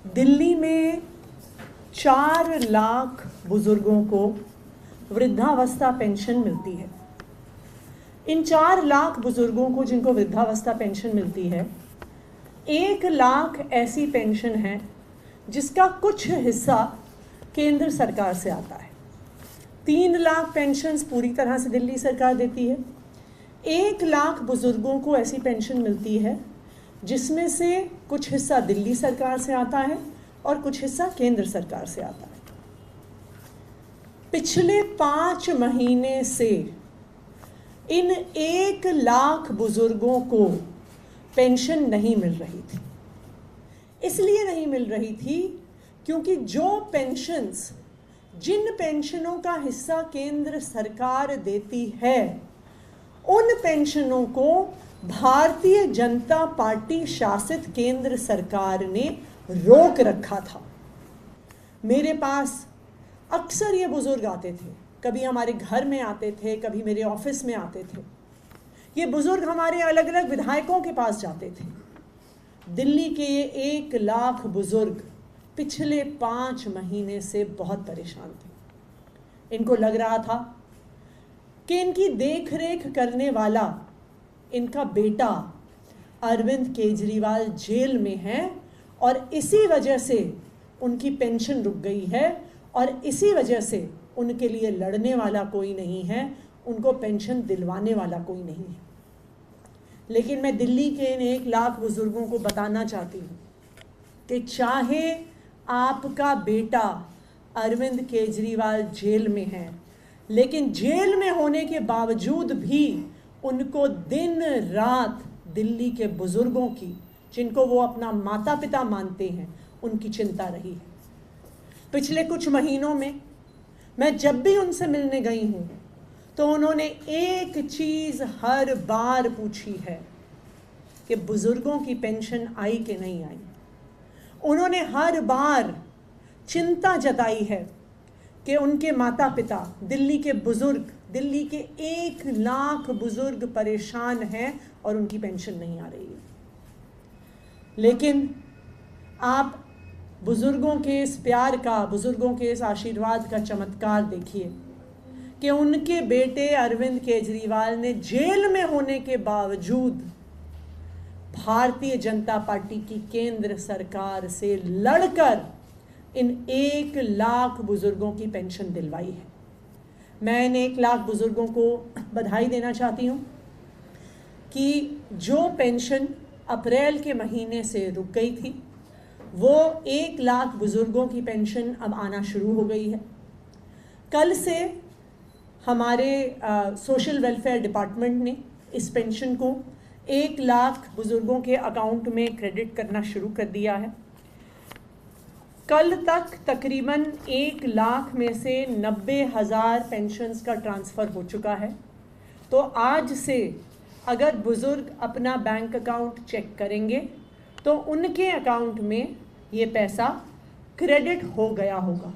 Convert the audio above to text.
दिल्ली में 4 लाख बुजुर्गों को वृद्धावस्था पेंशन मिलती है। इन 4 लाख बुजुर्गों को जिनको वृद्धावस्था पेंशन मिलती है, 1 लाख ऐसी पेंशन है जिसका कुछ हिस्सा केंद्र सरकार से आता है। 3 लाख पेंशन्स पूरी तरह से दिल्ली सरकार देती है। 1 लाख बुजुर्गों को ऐसी पेंशन मिलती है जिसमें से कुछ हिस्सा दिल्ली सरकार से आता है और कुछ हिस्सा केंद्र सरकार से आता है। पिछले 5 महीने से इन 1 लाख बुजुर्गों को पेंशन नहीं मिल रही थी। इसलिए नहीं मिल रही थी क्योंकि जिन पेंशनों का हिस्सा केंद्र सरकार देती है, उन पेंशनों को भारतीय जनता पार्टी शासित केंद्र सरकार ने रोक रखा था। मेरे पास अक्सर ये बुजुर्ग आते थे, कभी हमारे घर में आते थे, कभी मेरे ऑफिस में आते थे। ये बुजुर्ग हमारे अलग अलग विधायकों के पास जाते थे। दिल्ली के ये 1 लाख बुजुर्ग पिछले 5 महीने से बहुत परेशान थे। इनको लग रहा था कि इनकी देखरेख करने वाला इनका बेटा अरविंद केजरीवाल जेल में है और इसी वजह से उनकी पेंशन रुक गई है और इसी वजह से उनके लिए लड़ने वाला कोई नहीं है, उनको पेंशन दिलवाने वाला कोई नहीं है। लेकिन मैं दिल्ली के इन 1 लाख बुजुर्गों को बताना चाहती हूँ कि चाहे आपका बेटा अरविंद केजरीवाल जेल में है, लेकिन जेल में होने के बावजूद भी उनको दिन रात दिल्ली के बुजुर्गों की, जिनको वो अपना माता पिता मानते हैं, उनकी चिंता रही है। पिछले कुछ महीनों में मैं जब भी उनसे मिलने गई हूँ तो उन्होंने एक चीज़ हर बार पूछी है कि बुजुर्गों की पेंशन आई कि नहीं आई। उन्होंने हर बार चिंता जताई है कि उनके माता पिता, दिल्ली के बुजुर्ग, दिल्ली के 1 लाख बुजुर्ग परेशान हैं और उनकी पेंशन नहीं आ रही है। लेकिन आप बुजुर्गों के इस प्यार का, बुजुर्गों के इस आशीर्वाद का चमत्कार देखिए कि उनके बेटे अरविंद केजरीवाल ने जेल में होने के बावजूद भारतीय जनता पार्टी की केंद्र सरकार से लड़कर इन 1 लाख बुजुर्गों की पेंशन दिलवाई है। मैं इन 1 लाख बुजुर्गों को बधाई देना चाहती हूँ कि जो पेंशन अप्रैल के महीने से रुक गई थी, वो 1 लाख बुजुर्गों की पेंशन अब आना शुरू हो गई है। कल से हमारे सोशल वेलफेयर डिपार्टमेंट ने इस पेंशन को 1 लाख बुजुर्गों के अकाउंट में क्रेडिट करना शुरू कर दिया है। कल तक तकरीबन 1 लाख में से 90,000 पेंशन्स का ट्रांसफ़र हो चुका है। तो आज से अगर बुज़ुर्ग अपना बैंक अकाउंट चेक करेंगे तो उनके अकाउंट में ये पैसा क्रेडिट हो गया होगा।